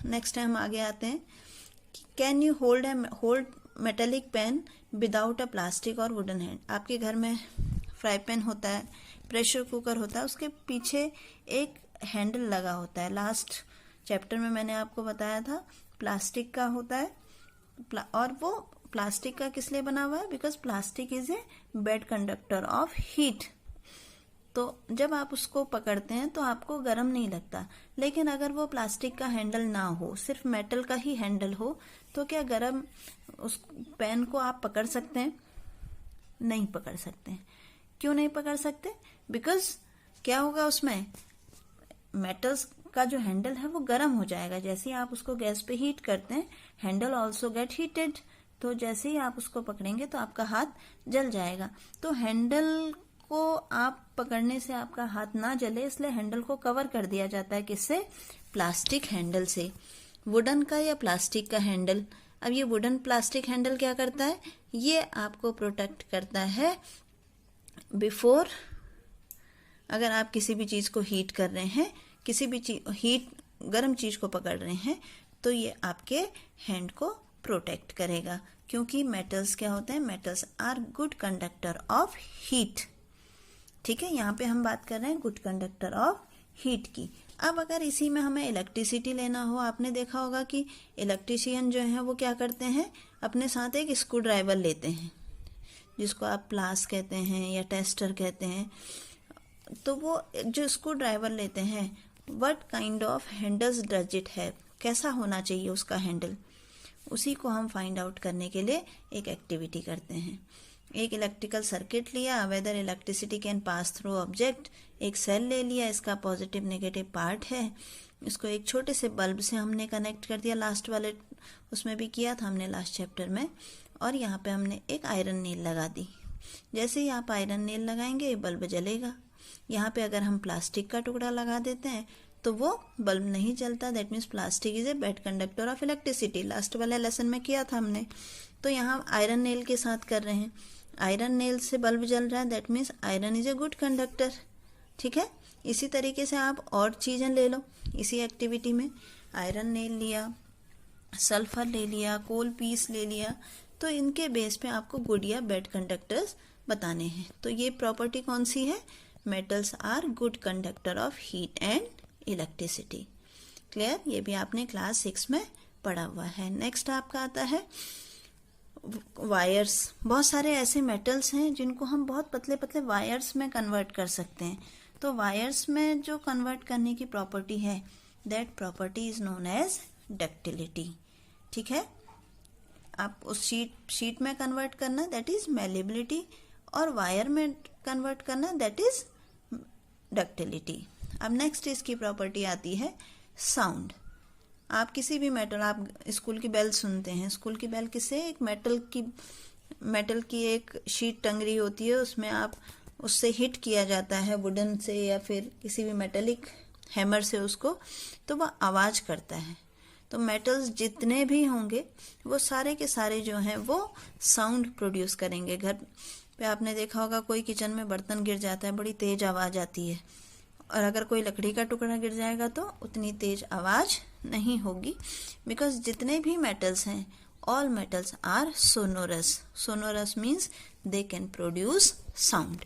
Next हम आगे आते हैं। Can you hold metallic pen without a plastic और वुडन हैंड। आपके घर में फ्राई पैन होता है, प्रेशर कुकर होता है, उसके पीछे एक हैंडल लगा होता है। लास्ट चैप्टर में मैंने आपको बताया था प्लास्टिक का होता है, और वो प्लास्टिक का किस लिए बना हुआ है? Because plastic is a bed conductor of heat. तो जब आप उसको पकड़ते हैं तो आपको गर्म नहीं लगता, लेकिन अगर वो प्लास्टिक का हैंडल ना हो, सिर्फ मेटल का ही हैंडल हो, तो क्या गर्म उस पेन को आप पकड़ सकते हैं? नहीं पकड़ सकते हैं। क्यों नहीं पकड़ सकते? बिकॉज क्या होगा, उसमें मेटल्स का जो हैंडल है वो गर्म हो जाएगा। जैसे ही आप उसको गैस पे हीट करते हैं, हैंडल ऑल्सो गेट हीटेड, तो जैसे ही आप उसको पकड़ेंगे तो आपका हाथ जल जाएगा। तो हैंडल को आप पकड़ने से आपका हाथ ना जले, इसलिए हैंडल को कवर कर दिया जाता है। किससे? प्लास्टिक हैंडल से। वुडन का या प्लास्टिक का हैंडल। अब ये वुडन प्लास्टिक हैंडल क्या करता है? ये आपको प्रोटेक्ट करता है बिफोर, अगर आप किसी भी चीज को हीट कर रहे हैं, किसी भी गर्म चीज को पकड़ रहे हैं, तो ये आपके हैंड को प्रोटेक्ट करेगा। क्योंकि मेटल्स क्या होते हैं? Metals are good conductor of heat. ठीक है, यहाँ पे हम बात कर रहे हैं गुड कंडक्टर ऑफ हीट की। अब अगर इसी में हमें इलेक्ट्रिसिटी लेना हो, आपने देखा होगा कि इलेक्ट्रीशियन जो है वो क्या करते हैं, अपने साथ एक स्क्रू ड्राइवर लेते हैं, जिसको आप प्लास कहते हैं या टेस्टर कहते हैं। तो वो जो स्क्रू ड्राइवर लेते हैं, what kind of handles does it have, कैसा होना चाहिए उसका हैंडल, उसी को हम फाइंड आउट करने के लिए एक एक्टिविटी करते हैं। एक इलेक्ट्रिकल सर्किट लिया, whether electricity can pass through object. एक सेल ले लिया, इसका पॉजिटिव नेगेटिव पार्ट है, इसको एक छोटे से बल्ब से हमने कनेक्ट कर दिया, लास्ट वाले उसमें भी किया था हमने लास्ट चैप्टर में। और यहाँ पे हमने एक आयरन नेल लगा दी। जैसे ही आप आयरन नेल लगाएंगे, ये बल्ब जलेगा। यहाँ पे अगर हम प्लास्टिक का टुकड़ा लगा देते हैं तो वो बल्ब नहीं जलता। That means plastic is a bed conductor of electricity. Last वाले लेसन में किया था हमने। तो यहाँ आयरन नेल के साथ कर रहे हैं, आयरन नेल से बल्ब जल रहा है, that means iron is a good conductor. ठीक है, इसी तरीके से आप और चीजें ले लो इसी एक्टिविटी में। आयरन नेल लिया, सल्फर ले लिया, कोल पीस ले लिया, तो इनके बेस पे आपको गुड या बेड कंडक्टर्स बताने हैं। तो ये प्रॉपर्टी कौन सी है? Metals are good conductor of heat and electricity. Clear? ये भी आपने क्लास 6 में पढ़ा हुआ है। नेक्स्ट आपका आता है वायर्स। बहुत सारे ऐसे मेटल्स हैं जिनको हम बहुत पतले पतले वायर्स में कन्वर्ट कर सकते हैं। तो वायर्स में जो कन्वर्ट करने की प्रॉपर्टी है, that property is known as ductility. ठीक है, आप उस शीट में कन्वर्ट करना, दैट इज मेलेबिलिटी, और वायर में कन्वर्ट करना, दैट इज डक्टिलिटी। अब नेक्स्ट इसकी प्रॉपर्टी आती है साउंड। आप किसी भी मेटल, आप स्कूल की बेल सुनते हैं, स्कूल की बेल किससे? एक मेटल की एक शीट टंगरी होती है, उसमें आप उससे हिट किया जाता है वुडन से या फिर किसी भी मेटेलिक हैमर से उसको, तो वह आवाज करता है। तो मेटल्स जितने भी होंगे वो सारे के सारे जो हैं वो साउंड प्रोड्यूस करेंगे। घर पे आपने देखा होगा कोई किचन में बर्तन गिर जाता है, बड़ी तेज आवाज आती है, और अगर कोई लकड़ी का टुकड़ा गिर जाएगा तो उतनी तेज आवाज नहीं होगी। बिकॉज जितने भी मेटल्स हैं, all metals are sonorous. Sonorous means they can produce sound.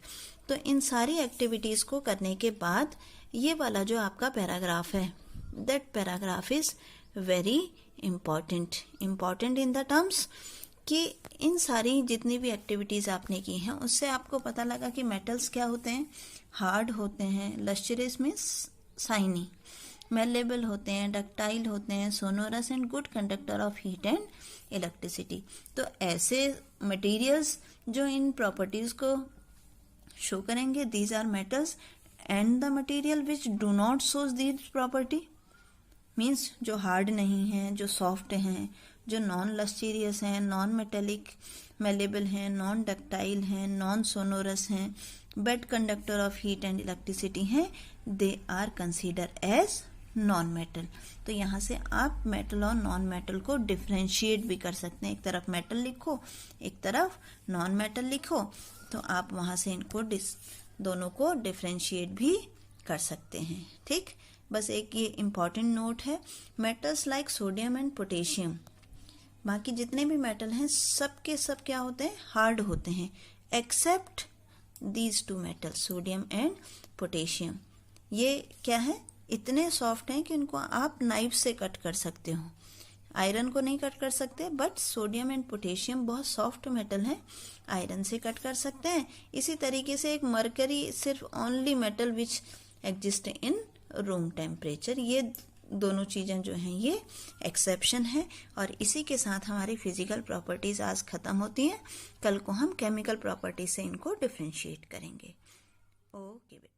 तो इन सारी एक्टिविटीज को करने के बाद ये वाला जो आपका पैराग्राफ है, that paragraph is very important in the terms कि इन सारी जितनी भी एक्टिविटीज आपने की हैं उससे आपको पता लगा कि मेटल्स क्या होते हैं, हार्ड होते हैं, लस्ट्रियस मीन्स शाइनी, मेलेबल होते हैं, डक्टाइल होते हैं, sonorous and good conductor of heat and electricity. तो ऐसे मटेरियल्स जो इन प्रॉपर्टीज को शो करेंगे, these are metals, and the material which do not shows these property means जो हार्ड नहीं है, जो सॉफ्ट हैं, जो नॉन लस्टीरियस हैं, नॉन मेटेलिक मेलेबल हैं, नॉन डक्टाइल हैं, नॉन सोनोरस हैं, bad conductor of heat and electricity हैं, they are consider as non metal. तो यहाँ से आप मेटल और नॉन मेटल को डिफ्रेंशिएट भी कर सकते हैं। एक तरफ मेटल लिखो, एक तरफ नॉन मेटल लिखो, तो आप वहां से इनको दोनों को डिफ्रेंशिएट भी कर सकते हैं। ठीक, बस एक ये इम्पॉर्टेंट नोट है, metals like sodium and potassium, बाकी जितने भी मेटल हैं सब के सब क्या होते हैं, हार्ड होते हैं, except these two metal sodium and potassium. ये क्या है, इतने सॉफ्ट हैं कि उनको आप नाइफ से कट कर सकते हो। आयरन को नहीं कट कर सकते, बट सोडियम एंड पोटेशियम बहुत सॉफ्ट मेटल है, आयरन से कट कर सकते हैं। इसी तरीके से एक मरकरी सिर्फ only metal which exist in room temperature. ये दोनों चीज़ें जो हैं ये एक्सेप्शन है। और इसी के साथ हमारी फिजिकल प्रॉपर्टीज आज खत्म होती हैं। कल को हम केमिकल प्रॉपर्टीज से इनको डिफ्रेंशिएट करेंगे। ओके बेटा।